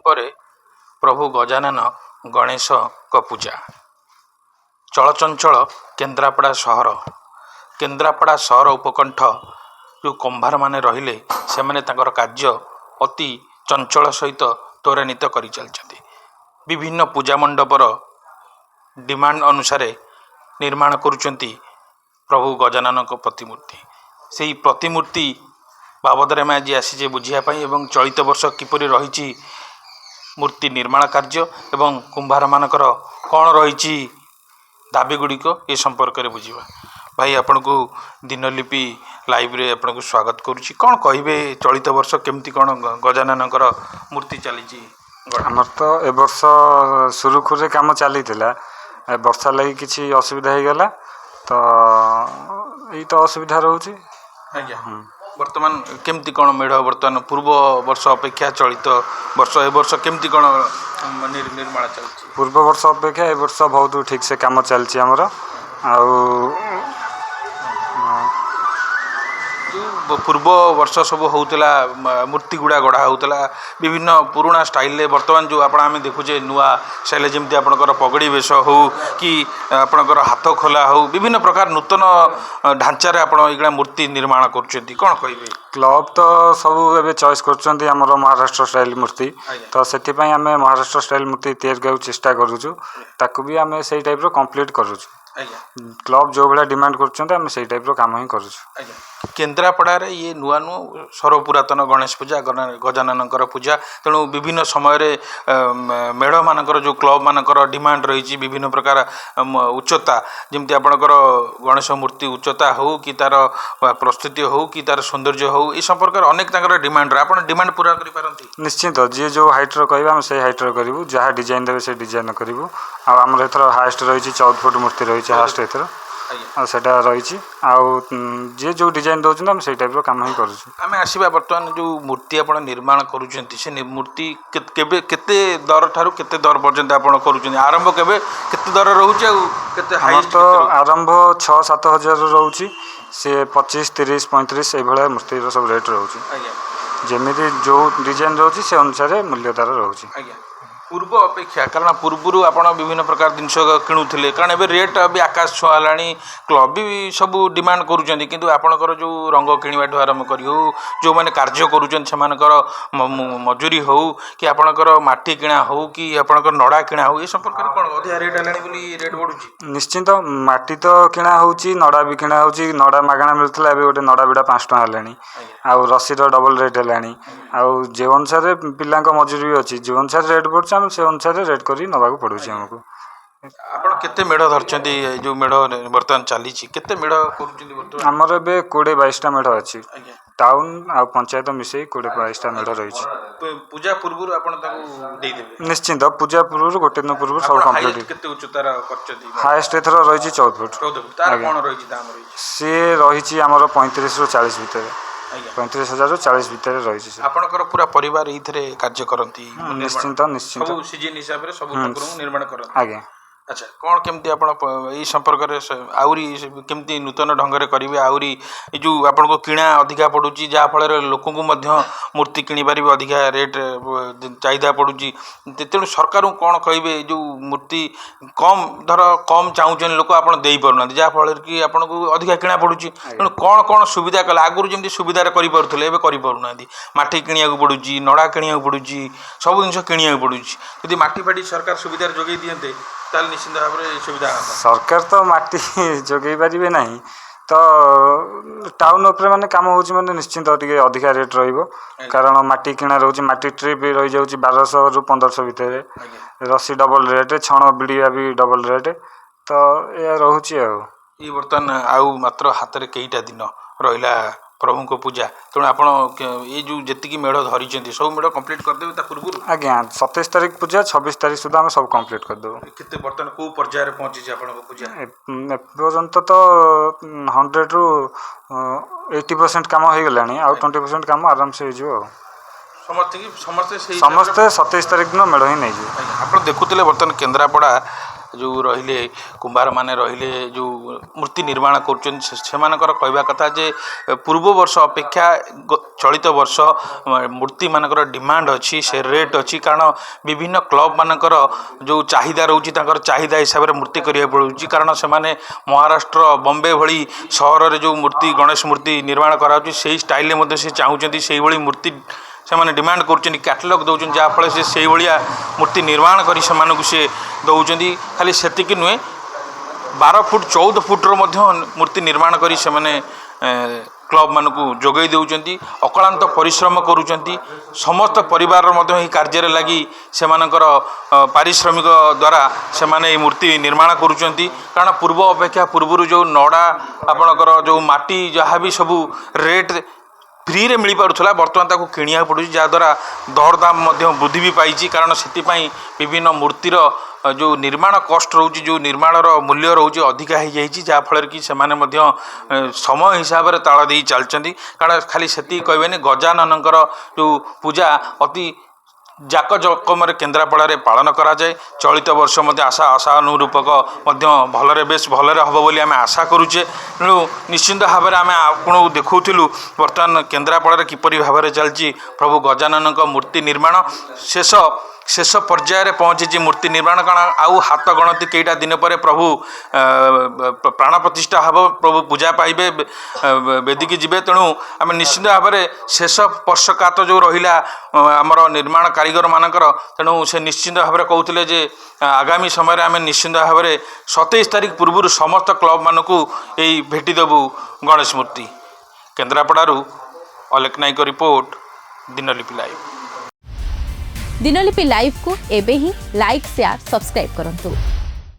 ପରେ ପ୍ରଭୁ ଗଜାନନ ଗଣେଶଙ୍କ ପୂଜା। ଚଳଚଞ୍ଚଳ କେନ୍ଦ୍ରାପଡ଼ା ସହର। କେନ୍ଦ୍ରାପଡ଼ା ସହର ଉପକଣ୍ଠ ଯେଉଁ କୁମ୍ଭାରମାନେ ରହିଲେ ସେମାନେ ତାଙ୍କର କାର୍ଯ୍ୟ ଅତି ଚଞ୍ଚଳ ସହିତ ତ୍ୱରାନ୍ୱିତ କରିଚାଲିଛନ୍ତି। ବିଭିନ୍ନ ପୂଜା ମଣ୍ଡପର ଡିମାଣ୍ଡ ଅନୁସାରେ ନିର୍ମାଣ କରୁଛନ୍ତି ପ୍ରଭୁ ଗଜାନନଙ୍କ ପ୍ରତିମୂର୍ତ୍ତି। ସେହି ପ୍ରତିମୂର୍ତ୍ତି ବାବଦରେ ଆମେ ଆଜି ଆସିଛେ ବୁଝିବା ପାଇଁ ଏବଂ ଚଳିତ ବର୍ଷ କିପରି ରହିଛି ମୂର୍ତ୍ତି ନିର୍ମାଣ କାର୍ଯ୍ୟ ଏବଂ କୁମ୍ଭାରମାନଙ୍କର କ'ଣ ରହିଛି ଦାବିଗୁଡ଼ିକ ଏ ସମ୍ପର୍କରେ ବୁଝିବା। ଭାଇ ଆପଣଙ୍କୁ ଦିନଲିପି ଲାଇଭ୍ରେ ଆପଣଙ୍କୁ ସ୍ୱାଗତ କରୁଛି। କ'ଣ କହିବେ ଚଳିତ ବର୍ଷ କେମିତି କ'ଣ ଗଜାନନଙ୍କର ମୂର୍ତ୍ତି ଚାଲିଛି? ଆମର ତ ଏ ବର୍ଷ ସୁରୁଖୁରୁରେ କାମ ଚାଲିଥିଲା, ବର୍ଷା ଲାଗି କିଛି ଅସୁବିଧା ହେଇଗଲା, ତ ଏଇ ତ ଅସୁବିଧା ରହୁଛି। ଆଜ୍ଞା, ବର୍ତ୍ତମାନ କେମିତି କ'ଣ ମେଢ଼ ବର୍ତ୍ତମାନ ପୂର୍ବ ବର୍ଷ ଅପେକ୍ଷା ଚଳିତ ବର୍ଷ ଏ ବର୍ଷ କେମିତି କ'ଣ ନିର୍ମାଣ ଚାଲିଛି? ପୂର୍ବ ବର୍ଷ ଅପେକ୍ଷା ଏ ବର୍ଷ ବହୁତ ଠିକ୍ସେ କାମ ଚାଲିଛି ଆମର। ଆଉ ଯେଉଁ ପୂର୍ବ ବର୍ଷ ସବୁ ହେଉଥିଲା ମୂର୍ତ୍ତି ଗୁଡ଼ା ଗଢ଼ା ହେଉଥିଲା ବିଭିନ୍ନ ପୁରୁଣା ଷ୍ଟାଇଲରେ, ବର୍ତ୍ତମାନ ଯେଉଁ ଆମେ ଦେଖୁଛେ ନୂଆ ଷ୍ଟାଇଲରେ ଯେମିତି ଆପଣଙ୍କର ପଗଡ଼ି ବେଶ ହେଉ କି ଆପଣଙ୍କର ହାତ ଖୋଲା ହେଉ ବିଭିନ୍ନ ପ୍ରକାର ନୂତନ ଢାଞ୍ଚାରେ ଆପଣ ଏଇଗୁଡ଼ା ମୂର୍ତ୍ତି ନିର୍ମାଣ କରୁଛନ୍ତି, କ'ଣ କହିବେ? କ୍ଲବ୍ ତ ସବୁ ଏବେ ଚଏସ୍ କରୁଛନ୍ତି ଆମର ମହାରାଷ୍ଟ୍ର ଷ୍ଟାଇଲ୍ ମୂର୍ତ୍ତି, ତ ସେଥିପାଇଁ ଆମେ ମହାରାଷ୍ଟ୍ର ଷ୍ଟାଇଲ୍ ମୂର୍ତ୍ତି ତିଆରି କରିବାକୁ ଚେଷ୍ଟା କରୁଛୁ। ତାକୁ ବି ଆମେ ସେଇ ଟାଇପ୍ର କମ୍ପ୍ଲିଟ୍ କରୁଛୁ। କ୍ଲବ୍ ଯେଉଁ ଭଳିଆ ଡିମାଣ୍ଡ କରୁଛନ୍ତି ଆମେ ସେଇ ଟାଇପ୍ର କାମ ହିଁ କରୁଛୁ। କେନ୍ଦ୍ରାପଡ଼ାରେ ଇଏ ନୂଆ ନୂଆ ସର୍ବପୁରାତନ ଗଣେଶ ପୂଜା ଗଜାନନଙ୍କର ପୂଜା, ତେଣୁ ବିଭିନ୍ନ ସମୟରେ ମେଢ଼ମାନଙ୍କର ଯେଉଁ କ୍ଲବ୍ମାନଙ୍କର ଡିମାଣ୍ଡ ରହିଛି ବିଭିନ୍ନ ପ୍ରକାର ଉଚ୍ଚତା, ଯେମିତି ଆପଣଙ୍କର ଗଣେଶ ମୂର୍ତ୍ତି ଉଚ୍ଚତା ହେଉ କି ତା'ର ପ୍ରସ୍ତୁତି ହେଉ କି ତା'ର ସୌନ୍ଦର୍ଯ୍ୟ ହେଉ ଏ ସମ୍ପର୍କରେ ଅନେକ ତାଙ୍କର ଡିମାଣ୍ଡ, ଆପଣ ଡିମାଣ୍ଡ ପୁରା କରିପାରନ୍ତି? ନିଶ୍ଚିନ୍ତ, ଯିଏ ଯେଉଁ ହାଇଟ୍ର କହିବେ ଆମେ ସେଇ ହାଇଟ୍ର କରିବୁ, ଯାହା ଡିଜାଇନ୍ ଦେବେ ସେ ଡିଜାଇନ୍ କରିବୁ। ଆଉ ଆମର ଏଥର ହାଏଷ୍ଟ ରହିଛି 14 ଫୁଟ ମୂର୍ତ୍ତି ରହିଛି ହାଏଷ୍ଟ ଏଥର, ଆଉ ସେଇଟା ରହିଛି। ଆଉ ଯିଏ ଯେଉଁ ଡିଜାଇନ୍ ଦେଉଛନ୍ତି ଆମେ ସେଇ ଟାଇପ୍ର କାମ ହିଁ କରୁଛୁ। ଆମେ ଆସିବା ବର୍ତ୍ତମାନ ଯେଉଁ ମୂର୍ତ୍ତି ଆପଣ ନିର୍ମାଣ କରୁଛନ୍ତି ସେ ମୂର୍ତ୍ତି କେବେ କେତେ ଦର ଠାରୁ କେତେ ଦର ପର୍ଯ୍ୟନ୍ତ ଆପଣ କରୁଛନ୍ତି? ଆରମ୍ଭ କେବେ କେତେ ଦର ରହୁଛି ଆଉ କେତେ? ଆମର ତ ଆରମ୍ଭ 6-7 ହଜାର ରହୁଛି, ସିଏ 25, 30, 35 ଏଇଭଳିଆ ମୂର୍ତ୍ତିର ସବୁ ରେଟ୍ ରହୁଛି। ଯେମିତି ଯେଉଁ ଡିଜାଇନ୍ ରହୁଛି ସେ ଅନୁସାରେ ମୂଲ୍ୟ ତାର ରହୁଛି। ପୂର୍ବ ଅପେକ୍ଷା, କାରଣ ପୂର୍ବରୁ ଆପଣ ବିଭିନ୍ନ ପ୍ରକାର ଜିନିଷ କିଣୁଥିଲେ, କାରଣ ଏବେ ରେଟ୍ ବି ଆକାଶ ଛୁଆଁ ହେଲାଣି, କ୍ଲବ୍ ବି ସବୁ ଡିମାଣ୍ଡ କରୁଛନ୍ତି, କିନ୍ତୁ ଆପଣଙ୍କର ଯେଉଁ ରଙ୍ଗ କିଣିବାଠୁ ଆରମ୍ଭ କରି ହେଉ, ଯେଉଁମାନେ କାର୍ଯ୍ୟ କରୁଛନ୍ତି ସେମାନଙ୍କର ମଜୁରୀ ହେଉ କି ଆପଣଙ୍କର ମାଟି କିଣା ହେଉ କି ଆପଣଙ୍କର ନଡ଼ା କିଣା ହେଉ, ଏ ସମ୍ପର୍କରେ କ'ଣ ଅଧିକା ରେଟ୍ ହେଲାଣି ବୋଲି ରେଟ୍ ବଢ଼ୁଛି? ନିଶ୍ଚିନ୍ତ, ମାଟି ତ କିଣା ହେଉଛି, ନଡ଼ା ବି କିଣା ହେଉଛି। ନଡ଼ା ମାଗଣା ମିଳୁଥିଲା, ଏବେ ଗୋଟେ ନଡ଼ା ବିଡ଼ା 5 ଟଙ୍କା ହେଲାଣି। ଆଉ ରସିର ଡବଲ୍ ରେଟ୍ ହେଲାଣି। ଆଉ ଯେଉଁ ଅନୁସାରେ ପିଲାଙ୍କ ମଜୁରୀ ବି ଅଛି, ଯେଉଁ ଅନୁସାରେ ରେଟ୍ ପଡ଼ୁଛି ଆମେ ସେ ଅନୁସାରେ ରେଟ୍ କରି ନେବାକୁ ପଡ଼ୁଛି ଆମକୁ। ଆପଣ କେତେ ମେଢ଼ ଧରିଛନ୍ତି? ଏଇ ଯେଉଁ ମେଢ଼ ବର୍ତ୍ତମାନ ଚାଲିଛି କେତେ ମେଢ଼ କରୁଛନ୍ତି ବର୍ତ୍ତମାନ? ଆମର ଏବେ 20-22ଟା ମେଢ଼ ଅଛି। ଟାଉନ୍ ଆଉ ପଞ୍ଚାୟତ ମିଶେଇ 20-22ଟା ମେଢ଼ ରହିଛି। ପୂଜା ପୂର୍ବରୁ ଆପଣ ତାକୁ ଦେଇଦେବେ? ନିଶ୍ଚିନ୍ତ, ପୂଜା ପୂର୍ବରୁ ଗୋଟେ ଦିନ ପୂର୍ବରୁ ସବୁ କମ୍ପ୍ଲିଟ୍। କେତେ ଉଚ୍ଚତାର କରିଛନ୍ତି? ହାଏଷ୍ଟ ଏଥର ରହିଛି 14 ଫୁଟ। 14 ଫୁଟ। ତାର କ'ଣ ରହିଛି ଦାମ? ସିଏ ରହିଛି ଆମର 35ରୁ 40 ଭିତରେ। 35,000ରୁ 40 ଭିତରେ ରହିଛି। ଆପଣଙ୍କର ପୁରା ପରିବାର ଏଇଥିରେ କାର୍ଯ୍ୟ କରନ୍ତି? ନିଶ୍ଚିନ୍ତ ନିଶ୍ଚିନ୍ତ, ସବୁ ସିଜିନ୍ ହିସାବରେ ସବୁ ଠାକୁରଙ୍କୁ ନିର୍ମାଣ କରନ୍ତି? ଆଜ୍ଞା। ଆଚ୍ଛା, କ'ଣ କେମିତି ଆପଣ ଏଇ ସମ୍ପର୍କରେ ଆହୁରି କେମିତି ନୂତନ ଢଙ୍ଗରେ କରିବେ? ଆହୁରି ଏ ଯେଉଁ ଆପଣଙ୍କୁ କିଣା ଅଧିକା ପଡ଼ୁଛି, ଯାହାଫଳରେ ଲୋକଙ୍କୁ ମଧ୍ୟ ମୂର୍ତ୍ତି କିଣିପାରିବେ, ଅଧିକା ରେଟ୍ ଚାହିଦା ପଡ଼ୁଛି, ତେଣୁ ସରକାରଙ୍କୁ କ'ଣ କହିବେ? ଏ ଯେଉଁ ମୂର୍ତ୍ତି କମ୍ ଚାହୁଁଛନ୍ତି ଲୋକ, ଆପଣ ଦେଇପାରୁନାହାନ୍ତି, ଯାହାଫଳରେ କି ଆପଣଙ୍କୁ ଅଧିକା କିଣା ପଡ଼ୁଛି, ତେଣୁ କ'ଣ ସୁବିଧା କଲେ? ଆଗରୁ ଯେମିତି ସୁବିଧାରେ କରିପାରୁଥିଲେ ଏବେ କରିପାରୁନାହାନ୍ତି, ମାଟି କିଣିବାକୁ ପଡ଼ୁଛି, ନଡ଼ା କିଣିବାକୁ ପଡ଼ୁଛି, ସବୁ ଜିନିଷ କିଣିବାକୁ ପଡ଼ୁଛି। ଯଦି ମାଟି ଫାଟି ସରକାର ସୁବିଧାରେ ଯୋଗାଇ ଦିଅନ୍ତେ ତାହେଲେ ନିଶ୍ଚିତ ଭାବରେ ସୁବିଧା ହେବ। ସରକାର ତ ମାଟି ଯୋଗାଇ ପାରିବେ ନାହିଁ, ତ ଟାଉନ୍ ଉପରେ ମାନେ କାମ ହେଉଛି ମାନେ ନିଶ୍ଚିନ୍ତ ଟିକେ ଅଧିକା ରେଟ୍ ରହିବ, କାରଣ ମାଟି କିଣା ରହୁଛି, ମାଟି ଟ୍ରିପ୍ ରହିଯାଉଛି 1200ରୁ 1500 ଭିତରେ, ରସି ଡବଲ୍ ରେଟ୍, ଛଣ ବିଡ଼ିଆ ବି ଡବଲ୍ ରେଟ୍, ତ ଏହା ରହୁଛି। ଆଉ ଏଇ ବର୍ତ୍ତମାନ ଆଉ ମାତ୍ର ହାତରେ କେଇଟା ଦିନ ରହିଲା ପ୍ରଭୁଙ୍କ ପୂଜା, ତେଣୁ ଆପଣ ଏଇ ଯେଉଁ ଯେତିକି ମେଢ଼ ଧରିଛନ୍ତି ସବୁ ମେଢ଼ କମ୍ପ୍ଲିଟ୍ କରିଦେବେ ତା ପୂର୍ବରୁ? ଆଜ୍ଞା, 27 ତାରିଖ ପୂଜା, 26 ତାରିଖ ସୁଦ୍ଧା ଆମେ ସବୁ କମ୍ପ୍ଲିଟ୍ କରିଦେବୁ। କେତେ ବର୍ତ୍ତମାନ କେଉଁ ପର୍ଯ୍ୟାୟରେ ପହଞ୍ଚିଛି ଆପଣଙ୍କ ପୂଜା? ଏପର୍ଯ୍ୟନ୍ତ ତ 100ରୁ 80% କାମ ହେଇଗଲାଣି, ଆଉ 20% କାମ ଆରାମସେ ହେଇଯିବ। ଆଉ ସମସ୍ତେ 27 ତାରିଖ ଦିନ ମେଢ଼ ହିଁ ନେଇଯିବେ। ଆପଣ ଦେଖୁଥିଲେ ବର୍ତ୍ତମାନ କେନ୍ଦ୍ରାପଡ଼ା जो रहिले कुंभार माने रहिले जो मूर्ति निर्माण करुछन सेमानकर कहवा कथा जे पूर्व वर्ष अपेक्षा चलित वर्ष मूर्ति मानकर डिमांड अच्छी से रेट अच्छी कारण विभिन्न क्लब मानकर जो चाहिदा रोची तांकर चाहिदा हिसाब से मूर्ति करिया पड़ुची कारण से माने महाराष्ट्र बॉम्बे भली सहर रे जो मूर्ति गणेश मूर्ति निर्माण कराउची सेही स्टाइल मध्ये से चाहूचंती सेही भली मूर्ति से माने डिमांड करुछन कैटलॉग दउछन जा फल से सेही भलिया मूर्ति निर्माण करी से मानकु से दउछंती खाली सेतिक नुहे 12 फुट 14 फुट मूर्ति निर्माण करी से माने क्लब मानकु जोगई देउचंती अक्लांत परिश्रम करुचंती समस्त परिवार कार्य लगी से पारिश्रमिक द्वारा से माने मूर्ति निर्माण करुचंती कारण पूर्व अपेक्षा पूर्व जो नड़ा आपणकर जो माटी जहाँ भी सबू रेट फ्री रे मिल पारुला बर्तमान ताको किणिया पड़ुଛି जहाँद्वारा दरदाम वृद्धि भी पाई कारण से विभिन्न मूर्तिर जो निर्माण कस्ट रोचे जो निर्माण मूल्य रोचे अधिका हो जाए जहाँफल कि सेमाने समय हिसाब से ताल दे चलती कारण खाली से कहबेनि गजाननकर जो पूजा अति जाक जकमरे केन्द्रापड़ा पालन करा जाए चलित वर्ष आशानुरूपक भलरे बेस भलरे हम बोली आम आशा करुचे तेणु निश्चिंत भाव में आम आपको देखुलु बर्तमान केन्द्रापड़ा किपरि भाव में चलती प्रभु गजानन मूर्ति निर्माण शेष पर्यायर पहुँची मूर्ति निर्माण कारण आउ हाथ गणति कईटा दिन पर प्रभु प्राण प्रतिष्ठा हम प्रभु पूजा पाइबे वेदिक जीवे तेणु आम निश्चित भाव में शेष स्पर्शकात जो रहा आमर निर्माण कारीगर मानकर तेणु से निश्चित भाव में कहते जे आगामी समय आम निश्चित भाव में 27 तारीख पूर्व समस्त क्लब मानक यही भेटिदेबू गणेश मूर्ति केन्द्रापड़ारू Alekh Nayak report Dinalipi live. Dinalipi live को एबे ही लाइक शेयर सब्सक्राइब करंतु।